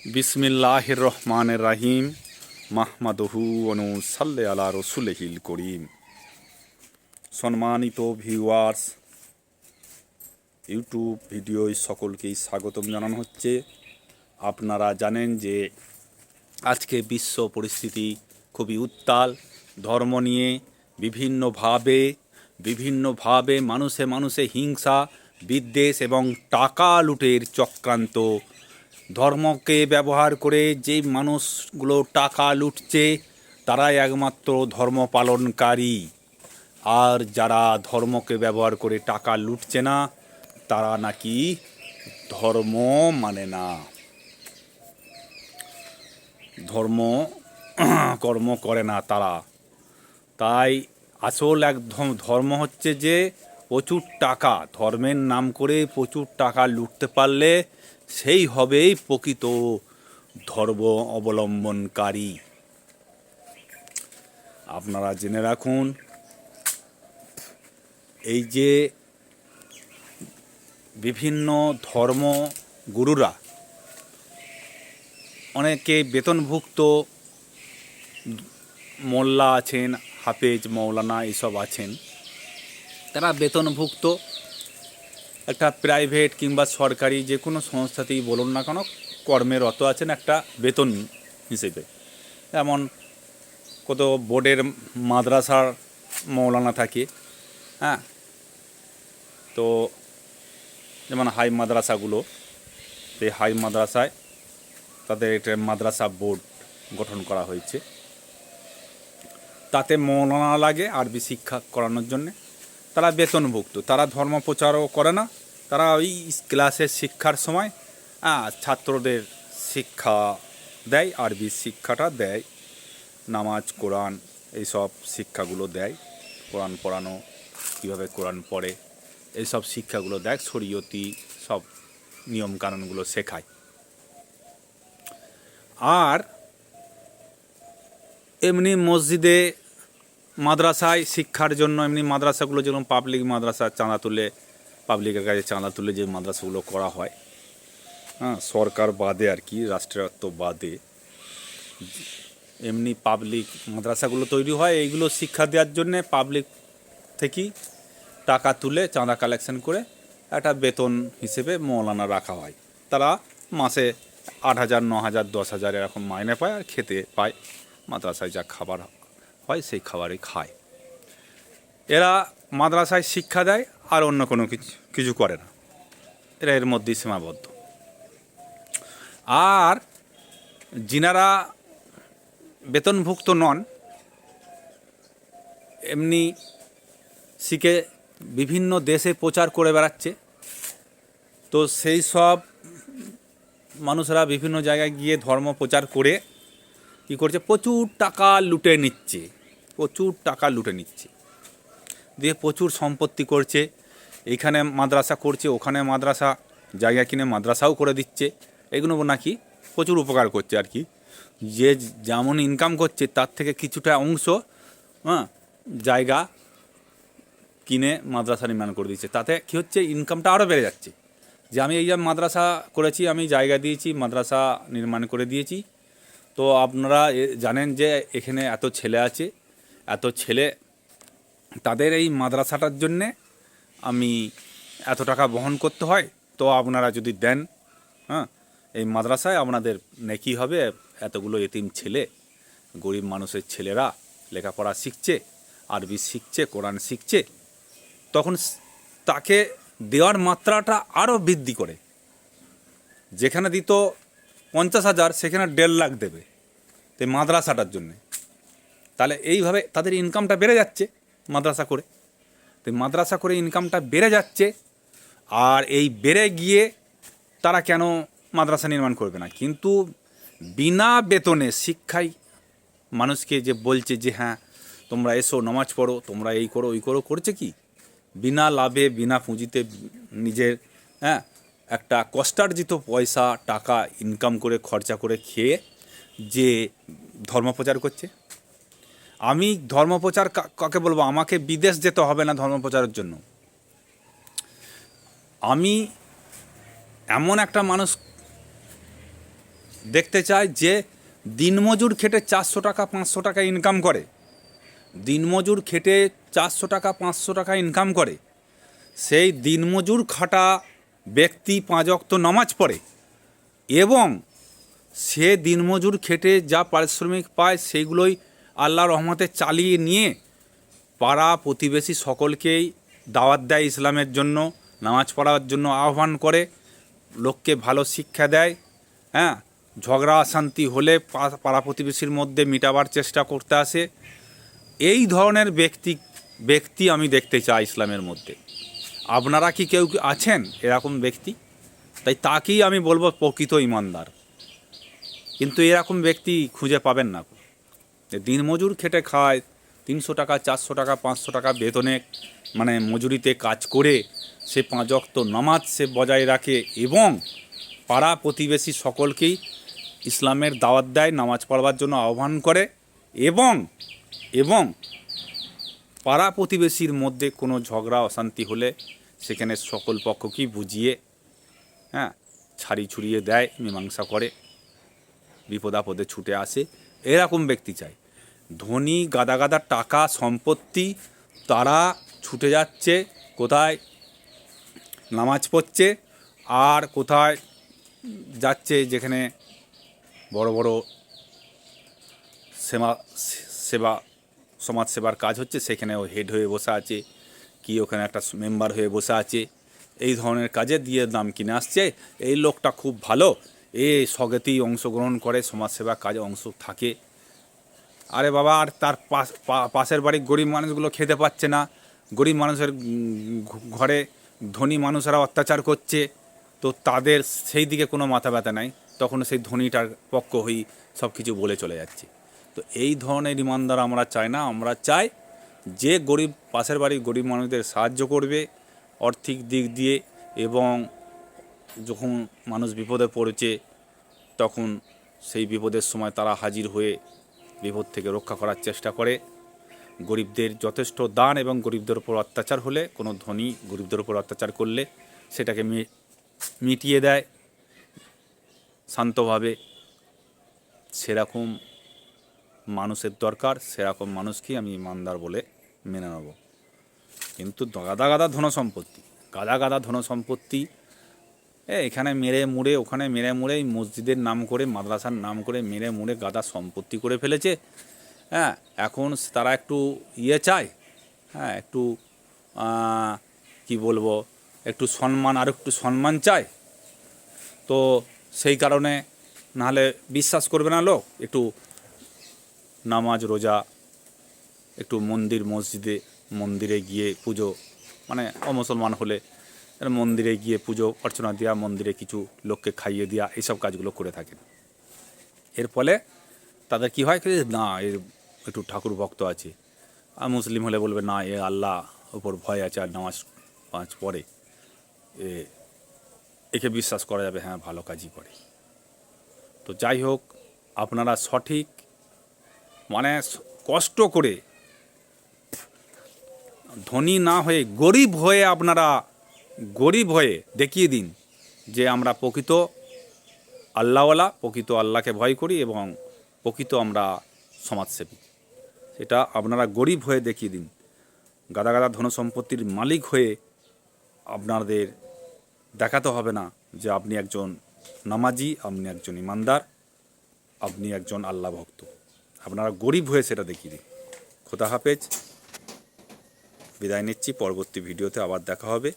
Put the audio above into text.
বিসমিল্লাহির রহমানির রহিম মাহমাদুহু অনুসাল্লি আলা রসুলিহিল করিম। সম্মানিত ভিউয়ার্স, ইউটিউব ভিডিওয় সকলকেই স্বাগতম জানানো হচ্ছে। আপনারা জানেন যে আজকে বিশ্ব পরিস্থিতি খুবই উত্তাল। ধর্ম নিয়ে বিভিন্নভাবে মানুষে মানুষে হিংসা, বিদ্বেষ এবং টাকা লুটের চক্রান্ত। ধর্মকে ব্যবহার করে যে মানুষগুলো টাকা লুটছে তারাই একমাত্র ধর্ম পালনকারী, আর যারা ধর্মকে ব্যবহার করে টাকা লুটছে না তারা নাকি ধর্ম মানে না, ধর্ম কর্ম করে না তারা। তাই আসল একদম ধর্ম হচ্ছে যে প্রচুর টাকা, ধর্মের নাম করে প্রচুর টাকা লুটতে পারলে সেই হবেই প্রকৃত ধর্ম অবলম্বনকারী। আপনারা জেনে রাখুন, এই যে বিভিন্ন ধর্ম গুরুরা অনেকে বেতনভুক্ত মোল্লা আছেন, হাফেজ মৌলানা এসব আছেন, তারা বেতনভুক্ত একটা প্রাইভেট কিংবা সরকারি যে কোনো সংস্থাতেই বলুন না কেন কর্মেরত আছেন একটা বেতন হিসেবে। যেমন কত বোর্ডের মাদ্রাসার মৌলানা থাকে, হ্যাঁ, তো যেমন হাই মাদ্রাসাগুলো, এই হাই মাদ্রাসায় তাদের একটা মাদ্রাসা বোর্ড গঠন করা হয়েছে, তাতে মৌলানা লাগে আরবি শিক্ষা করানোর জন্যে। তারা বেতনভুক্ত, তারা ধর্ম প্রচারও করে না, তারা ওই ক্লাসের শিক্ষার সময় ছাত্রদের শিক্ষা দেয়, আরবি শিক্ষাটা দেয়, নামাজ কোরআন এইসব শিক্ষাগুলো দেয়, কোরআন পড়ানো, কীভাবে কোরআন পড়ে এইসব শিক্ষাগুলো দেয়, শরীয়তি সব নিয়মকানুনগুলো শেখায়। আর এমনি মসজিদে মাদ্রাসায় শিক্ষার জন্য এমনি মাদ্রাসাগুলো যেমন পাবলিক মাদ্রাসা চাঁদা তুলে, পাবলিকের কাছে চাঁদা তুলে যে মাদ্রাসাগুলো করা হয়, হ্যাঁ, সরকার বাদে আর কি, রাষ্ট্রায়ত্ত বাদে এমনি পাবলিক মাদ্রাসাগুলো তৈরি হয়। এইগুলো শিক্ষা দেওয়ার জন্যে পাবলিক থেকেই টাকা তুলে চাঁদা কালেকশন করে একটা বেতন হিসেবে মৌলানা রাখা হয়। তারা মাসে 8,000, 9,000, 10,000 এরকম মাইনে পায়, আর খেতে পায়, মাদ্রাসায় যা খাবার হয় সেই খাবারই খায়। এরা মাদ্রাসায় শিক্ষা দেয় আর অন্য কোনো কিছু করে না, এরা এর মধ্যেই সীমাবদ্ধ। আর যিনারা বেতনভুক্ত নন, এমনি শিখে বিভিন্ন দেশে প্রচার করে বেড়াচ্ছে, তো সেই সব মানুষরা বিভিন্ন জায়গায় গিয়ে ধর্ম প্রচার করে কী করছে, প্রচুর টাকা লুটে নিচ্ছে, দিয়ে প্রচুর সম্পত্তি করছে। এইখানে মাদ্রাসা করছে, ওখানে মাদ্রাসা জায়গা কিনে মাদ্রাসাও করে দিচ্ছে। এগুলো নাকি প্রচুর উপকার করছে আর কি। যে যেমন ইনকাম করছে তার থেকে কিছুটা অংশ জায়গা কিনে মাদ্রাসা নির্মাণ করে দিচ্ছে। তাতে কী হচ্ছে, ইনকামটা আরও বেড়ে যাচ্ছে। যে আমি এই যে মাদ্রাসা করেছি, আমি জায়গা দিয়েছি, মাদ্রাসা নির্মাণ করে দিয়েছি, তো আপনারা জানেন যে এখানে এত ছেলে আছে, এত ছেলে, তাদের এই মাদ্রাসাটার জন্যে আমি এত টাকা বহন করতে হয়, তো আপনারা যদি দেন, এই মাদ্রাসায় আপনাদের নেকি হবে। এতগুলো এতিম ছেলে, গরিব মানুষের ছেলেরা লেখাপড়া শিখছে, আরবি শিখছে, কোরআন শিখছে, তখন তাকে দেওয়ার মাত্রাটা আরও বৃদ্ধি করে। যেখানে দিত 50,000 সেখানে 1.5 লাখ দেবে তো মাদ্রাসাটার জন্যে। তাহলে এইভাবে তাদের ইনকামটা বেড়ে যাচ্ছে মাদ্রাসা করে, তো মাদ্রাসা করে ইনকামটা বেড়ে যাচ্ছে। আর এই বেড়ে গিয়ে তারা কেন মাদ্রাসা নির্মাণ করবে না? কিন্তু বিনা বেতনে শিক্ষায় মানুষকে যে বলছে যে হ্যাঁ তোমরা এসো নামাজ পড়ো, তোমরা এই করো ওই করো, করছে কি বিনা লাভে, বিনা পুঁজিতে, নিজের একটা কষ্টার্জিত পয়সা টাকা ইনকাম করে খরচা করে খেয়ে যে ধর্মপ্রচার করছে। আমি ধর্মপ্রচার কাকে বলবো? আমাকে বিদেশ যেতে হবে না ধর্মপ্রচারের জন্য। আমি এমন একটা মানুষ দেখতে চাই যে দিনমজুর খেটে 400 টাকা 500 টাকা ইনকাম করে, দিনমজুর খেটে 400 টাকা 500 টাকা ইনকাম করে, সেই দিনমজুর খাটা ব্যক্তি 5 ওয়াক্ত নামাজ পড়ে এবং সে দিনমজুর খেটে যা পারিশ্রমিক পায় সেইগুলোই আল্লাহর রহমতে চালিয়ে নিয়ে পাড়া প্রতিবেশী সকলকেই দাওয়াত দেয় ইসলামের জন্য, নামাজ পড়ার জন্য আহ্বান করে, লোককে ভালো শিক্ষা দেয়। হ্যাঁ, ঝগড়া অশান্তি হলে পাড়া প্রতিবেশীর মধ্যে মিটাবার চেষ্টা করতে আসে। এই ধরনের ব্যক্তি আমি দেখতে চাই ইসলামের মধ্যে। আপনারা কি কেউ আছেন এরকম ব্যক্তি? তাই তাকেই আমি বলবো প্রকৃত ইমানদার। কিন্তু এরকম ব্যক্তি খুঁজে পাবেন না। দিনমজুর খেটে খায়, 300 টাকা 400 টাকা 500 টাকা বেতনে মানে মজুরিতে কাজ করে সে 5 ওয়াক্ত নামাজ সে বজায় রাখে এবং পাড়া প্রতিবেশী সকলকেই ইসলামের দাওয়াত দেয়, নামাজ পড়বার জন্য আহ্বান করে এবং পাড়া প্রতিবেশীর মধ্যে কোনো ঝগড়া অশান্তি হলে সেখানে সকল পক্ষকেই বুঝিয়ে ছাড়ি ছুড়িয়ে দেয়, মীমাংসা করে, বিপদ আপদে ছুটে আসে। এরকম ব্যক্তি চাই। ধনী গাদা গাদা টাকা সম্পত্তি, তারা ছুটে যাচ্ছে কোথায় নামাজ পড়ছে আর কোথায় যাচ্ছে যেখানে বড় বড় সেবা সমাজ সেবার কাজ হচ্ছে সেখানেও হেড হয়ে বসে আছে, কি ওখানে একটা মেম্বার হয়ে বসে আছে। এই ধরনের কাজে দিয়ে দাম কিনে আসছে। এই লোকটা খুব ভালো, এ স্বগতেই অংশগ্রহণ করে, সমাজসেবা কাজে অংশ থাকে। আরে বাবা, আর তার পাশের বাড়ির গরিব মানুষগুলো খেতে পাচ্ছে না, গরিব মানুষের ঘরে ধনী মানুষেরা অত্যাচার করছে, তো তাদের সেই দিকে কোনো মাথা ব্যথা নাই, তখন সেই ধনীটার পক্ষ হয়েই সব কিছু বলে চলে যাচ্ছে। তো এই ধরনের ইমানদার আমরা চাই না। আমরা চাই যে গরিব পাশের বাড়ির গরিব মানুষদের সাহায্য করবে আর্থিক দিক দিয়ে, এবং যখন মানুষ বিপদে পড়েছে তখন সেই বিপদের সময় তারা হাজির হয়ে বিপদ থেকে রক্ষা করার চেষ্টা করে। গরিবদের যথেষ্ট দান এবং গরিবদের উপর অত্যাচার হলে, কোনো ধনী গরিবদের উপর অত্যাচার করলে সেটাকে মিটিয়ে দেয় শান্তভাবে। সেরকম মানুষের দরকার, সেরকম মানুষকেই আমি ইমানদার বলে মেনে নেব। কিন্তু গাদা গাদা ধনসম্পত্তি এখানে মেরে মুড়ে, ওখানে মেরে মুড়ে, মসজিদের নাম করে, মাদ্রাসার নাম করে মেরে মুড়ে গাদা সম্পত্তি করে ফেলেছে। হ্যাঁ, এখন তারা একটু চায়, হ্যাঁ, একটু কি বলবো, একটু সম্মান, আর একটু সম্মান চায়। তো সেই কারণে নাহলে বিশ্বাস করবে না লোক, একটু নামাজ রোজা, একটু মন্দিরে গিয়ে পুজো, মানে অমুসলমান হলে মন্দিরে গিয়ে পুজো অর্চনা দেওয়া, মন্দিরে কিছু লোককে খাইয়ে দেওয়া, এইসব কাজগুলো করে থাকেন। এর ফলে তাদের কি হয়, না এর একটু ঠাকুর ভক্ত আছে। আর মুসলিম হলে বলবে না, এ আল্লাহ ওপর ভয় আছে আর নামাজ পড়ে, একে বিশ্বাস করা যাবে, হ্যাঁ ভালো কাজই করে। তো যাই হোক, আপনারা সঠিক মানে কষ্ট করে ধনী না হয়ে গরিব হয়ে দেখিয়ে দিন যে আমরা প্রকৃত আল্লাহওয়ালা, প্রকৃত আল্লাহকে ভয় করি এবং প্রকৃত আমরা সমাজসেবী। সেটা আপনারা গরিব হয়ে দেখিয়ে দিন। গাদা গাদা ধনসম্পত্তির মালিক হয়ে আপনাদের দেখাতে হবে না যে আপনি একজন নামাজি, আপনি একজন ইমানদার, আপনি একজন আল্লাহ ভক্ত। আপনারা গরিব হয়ে সেটা দেখিয়ে দিন। খোদা হাফেজ, বিদায় নিচ্ছি। পরবর্তী ভিডিওতে আবার দেখা হবে।